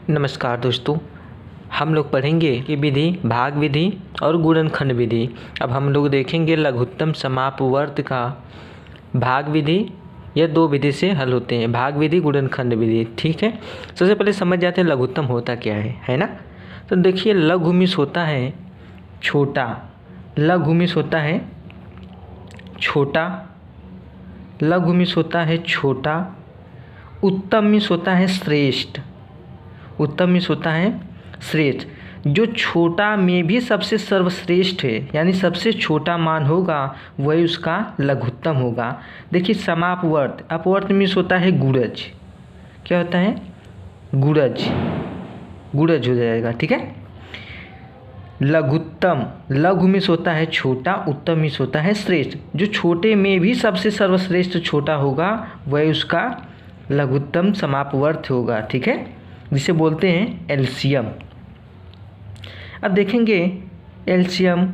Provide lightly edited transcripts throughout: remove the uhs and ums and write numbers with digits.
नमस्कार दोस्तों, हम लोग पढ़ेंगे कि विधि, भाग विधि और गुणनखंड विधि। अब हम लोग देखेंगे लघुत्तम समापवर्त का भाग विधि। यह दो विधि से हल होते हैं, भाग विधि, गुणनखंड विधि। ठीक है, सबसे पहले समझ जाते हैं लघुत्तम होता क्या है ना। तो देखिए, लघुमिस होता है छोटा, लघुमिस होता है छोटा, लघुमिस होता है छोटा, उत्तममिस होता है श्रेष्ठ, उत्तममिस होता है श्रेष्ठ। जो छोटा में भी सबसे सर्वश्रेष्ठ है, यानी सबसे छोटा मान होगा वही उसका लघुत्तम होगा। देखिए समापवर्त, अपवर्त मिस होता है गुणज। क्या होता है? गुणज, गुणज हो जाएगा। ठीक है, लघुत्तम, लघु मिस होता है छोटा, उत्तम मिस होता है श्रेष्ठ। जो छोटे में भी सबसे सर्वश्रेष्ठ छोटा होगा वही उसका लघुत्तम समापवर्त होगा। ठीक है, जिसे बोलते हैं एलसीएम। अब देखेंगे एलसीएम,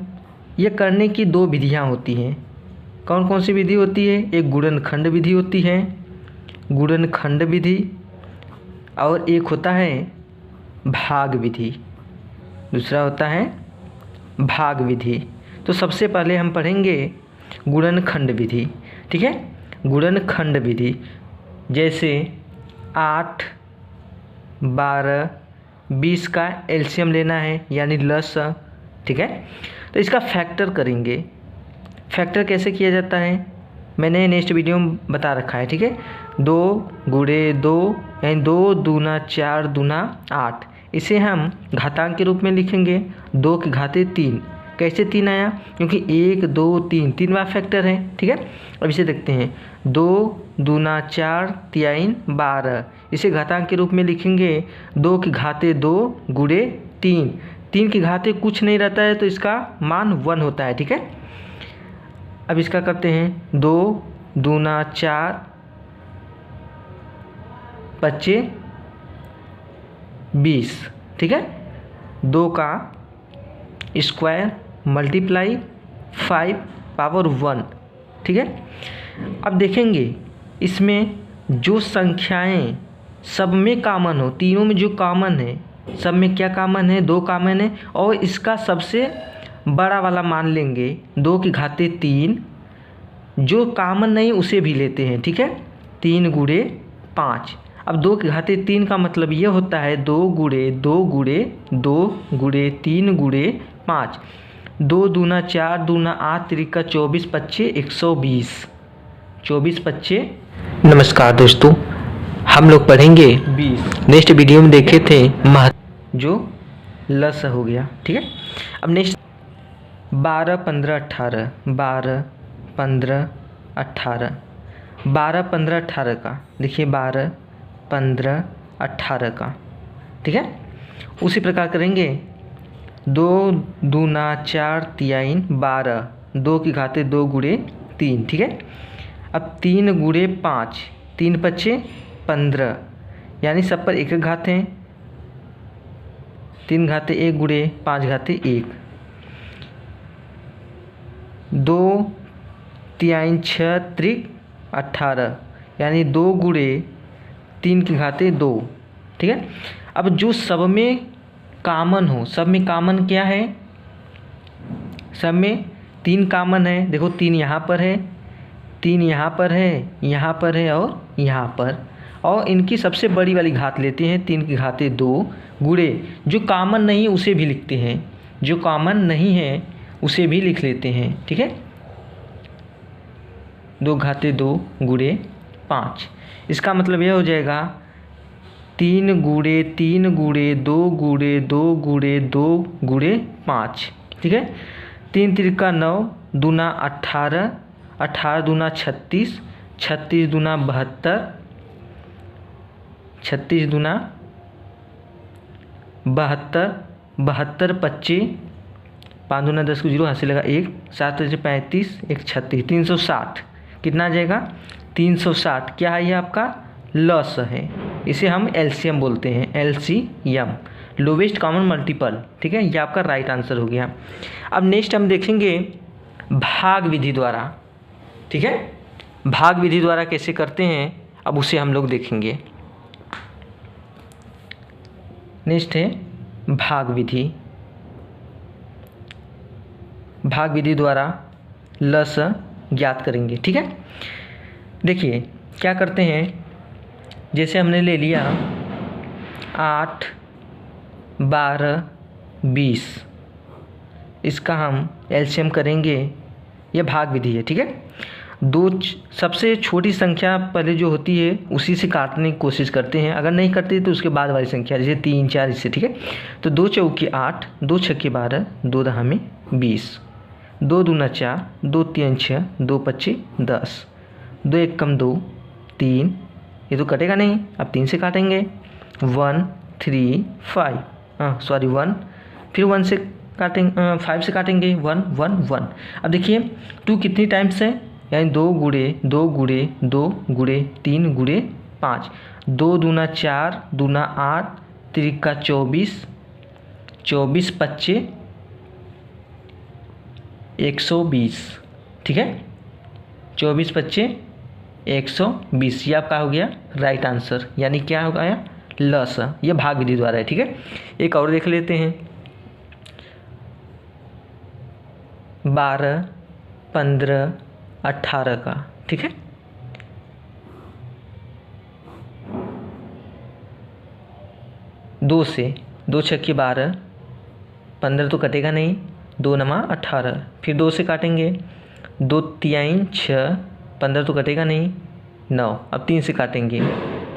ये करने की दो विधियां होती हैं। कौन कौन सी विधि होती है? एक गुणनखंड विधि होती है, गुणनखंड विधि, और एक होता है भाग विधि, दूसरा होता है भाग विधि। तो सबसे पहले हम पढ़ेंगे गुणनखंड विधि। ठीक है, गुणनखंड विधि जैसे 8, 12, 20 का एलसीएम लेना है, यानी लस। ठीक है, तो इसका फैक्टर करेंगे। फैक्टर कैसे किया जाता है मैंने नेक्स्ट वीडियो में बता रखा है। ठीक है, 2 गुणे 2 यानी 2 दूना 4 दूना 8। इसे हम घातांक के रूप में लिखेंगे, 2 की घाते 3। कैसे 3 आया? क्योंकि 1 2 3 3वां फैक्टर है। ठीक है, अब इसे देखते हैं, 2 दूना 4 3 12। इसे घातांक के रूप में लिखेंगे, 2 की घाते 2 गुणे 3। 3 की घाते कुछ नहीं रहता है तो इसका मान 1 होता है। ठीक है, अब इसका करते हैं, 2 दूना 4 25 20। ठीक है, 2 का स्क्वायर मल्टीप्लाई 5 पावर 1। ठीक है, अब देखेंगे इसमें जो संख्याएं सब में कॉमन हो, तीनों में जो कॉमन है, सब में क्या कॉमन है? 2 कॉमन है, और इसका सबसे बड़ा वाला मान लेंगे, 2 की घाते 3। जो कॉमन नहीं उसे भी लेते हैं। ठीक है, 3 गुणे 5। अब 2 की घाते 3 का मतलब ये होता है 2 गुणे 2 गुणे 2 गुणे 3 गुणे 5। 2 दूना 4 दूना 8 त्रिका 24 25 120, 24 25। नमस्कार दोस्तों, हम लोग पढ़ेंगे 20। नेक्स्ट वीडियो में देखे थे जो लस हो गया। ठीक है, अब नेक्स्ट 12 15 18, 12 15 18, 12 15 18 का देखिए, 12 15 18 का। ठीक है, उसी प्रकार करेंगे, 2 दूना 4 3 12, 2 की घाते 2 गुणे 3। ठीक है, अब 3 गुणे 5, 3 पच्चे 15, यानी सब पर एक एक घात हैं। 3 घाते 1 गुणे 5 घाते 1। 2 3 6 त्रिक 18, यानी 2 गुणे 3 की घाते 2। ठीक है, अब जो सब में कॉमन हो, सब में कॉमन क्या है? सब में 3 कॉमन है। देखो 3 यहाँ पर है, 3 यहाँ पर है, यहाँ पर है और यहाँ पर, और इनकी सबसे बड़ी वाली घात लेते हैं, 3 की घाते 2 गुणे जो कॉमन नहीं उसे भी लिखते हैं, जो कॉमन नहीं है उसे भी लिख लेते हैं। ठीक है, 2 घाते 2 गुणे 5। इसका मतलब यह हो जाएगा 3 गुणे 3 गुणे 2 गुणे 2 गुणे 2 गुणे 5। ठीक है, 3 त्रिका 9 दूना 18, 18 दूना 36, 36 दूना 72, 36 दूना 72, 72 25, 5 दूना 10 को 0 हाथ से लगा 1, 7 से 35 1 36, 360। कितना आ जाएगा? 360। क्या है? ये आपका लॉस है, इसे हम एलसीएम बोलते हैं, एलसीएम, लोवेस्ट कॉमन मल्टीपल। ठीक है, ये आपका राइट आंसर हो गया। अब नेक्स्ट हम देखेंगे भाग विधि द्वारा। ठीक है, भाग विधि द्वारा कैसे करते हैं अब उसे हम लोग देखेंगे। नेक्स्ट है भाग विधि। भाग विधि द्वारा लस ज्ञात करेंगे। ठीक है, देखिए क्या करते हैं, जैसे हमने ले लिया 8, 12, 20, इसका हम एलसीएम करेंगे, यह भाग विधि है। ठीक है, सबसे छोटी संख्या पहले जो होती है उसी से काटने की कोशिश करते हैं, अगर नहीं करते तो उसके बाद वाली संख्या, जैसे 3, 4 इससे। ठीक है, तो 2 चौके 8, 2 छक्के 12, 2 दहा में 20, 2 दूना 4, 2 तीन 6, 2 पच्चे 10, 2 एक कम 2, 3, ये तो कटेगा नहीं, अब 3 से काटेंगे, 1, 3, 5, सॉरी 1, फिर 1 से काटेंगे, 5 से काटेंगे, 1, 1, 1। अब देखिए 2 कितनी टाइम्स है, यानी 2 गुणे 2 गुणे 2 गुणे 3 गुणे 5, 2 दूना 4, दूना 8, त्रिका 24, 24 पच्चे 120। ठीक है, 24 पच्चे 120, ये आपका हो गया राइट आंसर, यानी क्या हो गया लस, ये भाग विधि द्वारा है। ठीक है, एक और देख लेते हैं, 12, 15, 18 का। ठीक है, दो से 2 छक्के 12, 15 तो कटेगा नहीं, 2 नमा 18, फिर 2 से काटेंगे, 2 तिहाई 6, 15 तो कटेगा नहीं, 9, अब 3 से काटेंगे,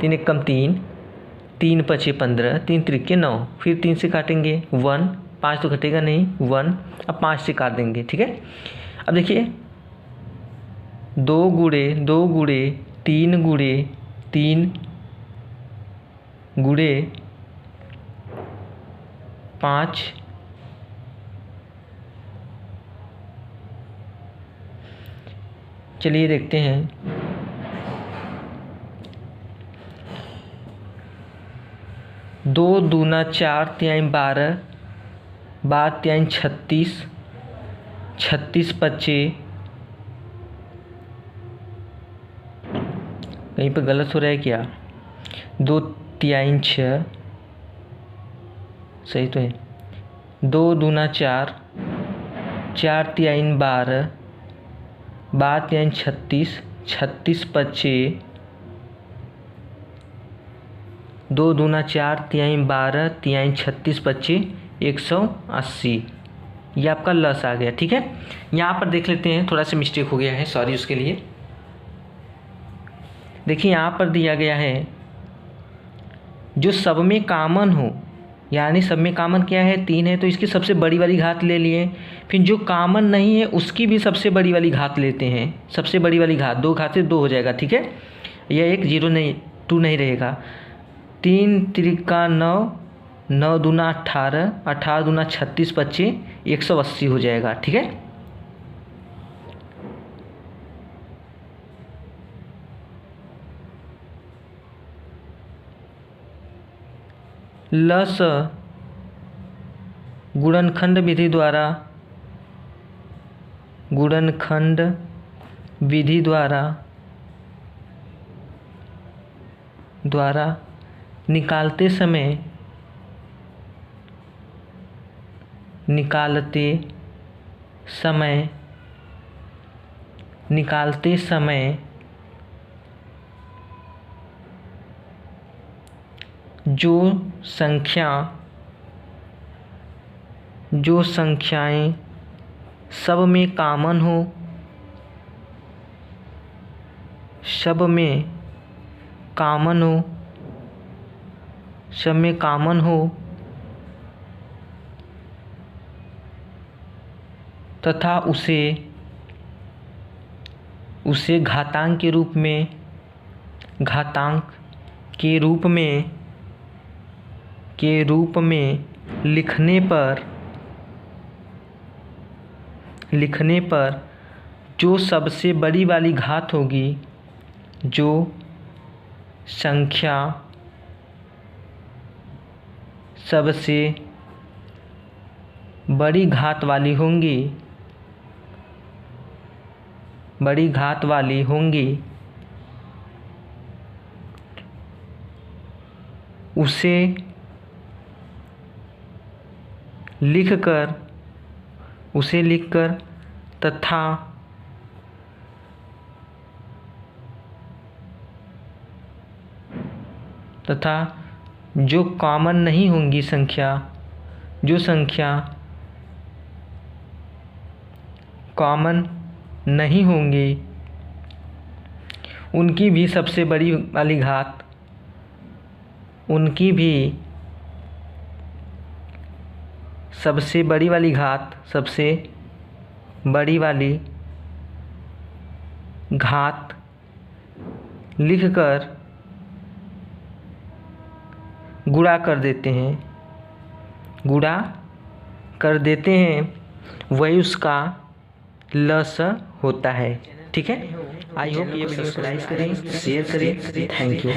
3 एक कम 3, 3 पचे 15, 3 त्रिके 9, फिर 3 से काटेंगे, 1, 5 तो कटेगा नहीं, 1, अब 5 से काट देंगे। ठीक है, अब देखिए 2 गुणे 2 गुणे 3 गुणे 3 गुणे 5, चलिए देखते हैं, 2 दूना 4, तिहाई 12, 12 तिहाई 36, 36 पच्चे, कहीं पर गलत हो रहा है क्या, 2 तिहाई 6, सही तो है, 2 दूना 4, 4 तिहाई 12, 12 तिहाई 36, 36 पच्चे, 2 दूना 4, तिहाई 12, तिहाई 36 पच्चे 180, ये आपका लस आ गया। ठीक है, यहाँ पर देख लेते हैं, थोड़ा सा मिस्टेक हो गया है, सॉरी उसके लिए। देखिए यहाँ पर दिया गया है जो सब में कॉमन हो, यानी सब में कॉमन क्या है 3 है, तो इसकी सबसे बड़ी वाली घात ले लिए, फिर जो कॉमन नहीं है उसकी भी सबसे बड़ी वाली घात लेते हैं, सबसे बड़ी वाली घात 2 घात से 2 हो जाएगा। ठीक है, यह एक 0 नहीं 2 नहीं रहेगा, 3 त्रिका 9, 9 दूना 18, 18 दूना 36 पच्चे 180 हो जाएगा। ठीक है, लस गुणनखंड विधि द्वारा, गुणनखंड विधि द्वारा निकालते समय जो संख्याएं सब में कॉमन हो, सब में कॉमन हो तथा उसे घातांक के रूप में लिखने पर जो सबसे बड़ी वाली घात होगी, जो संख्या सबसे बड़ी घात वाली होंगी उसे लिखकर, उसे लिखकर, तथा जो कॉमन नहीं होंगी संख्या, जो संख्या कॉमन नहीं होंगी उनकी भी सबसे बड़ी वाली घात, उनकी भी सबसे बड़ी वाली घात, सबसे बड़ी वाली घात लिखकर गुणा कर देते हैं, गुणा कर देते हैं, वही उसका लस होता है। ठीक है, आई होप ये वीडियो सब्सक्राइब करें, शेयर करें। Thank you.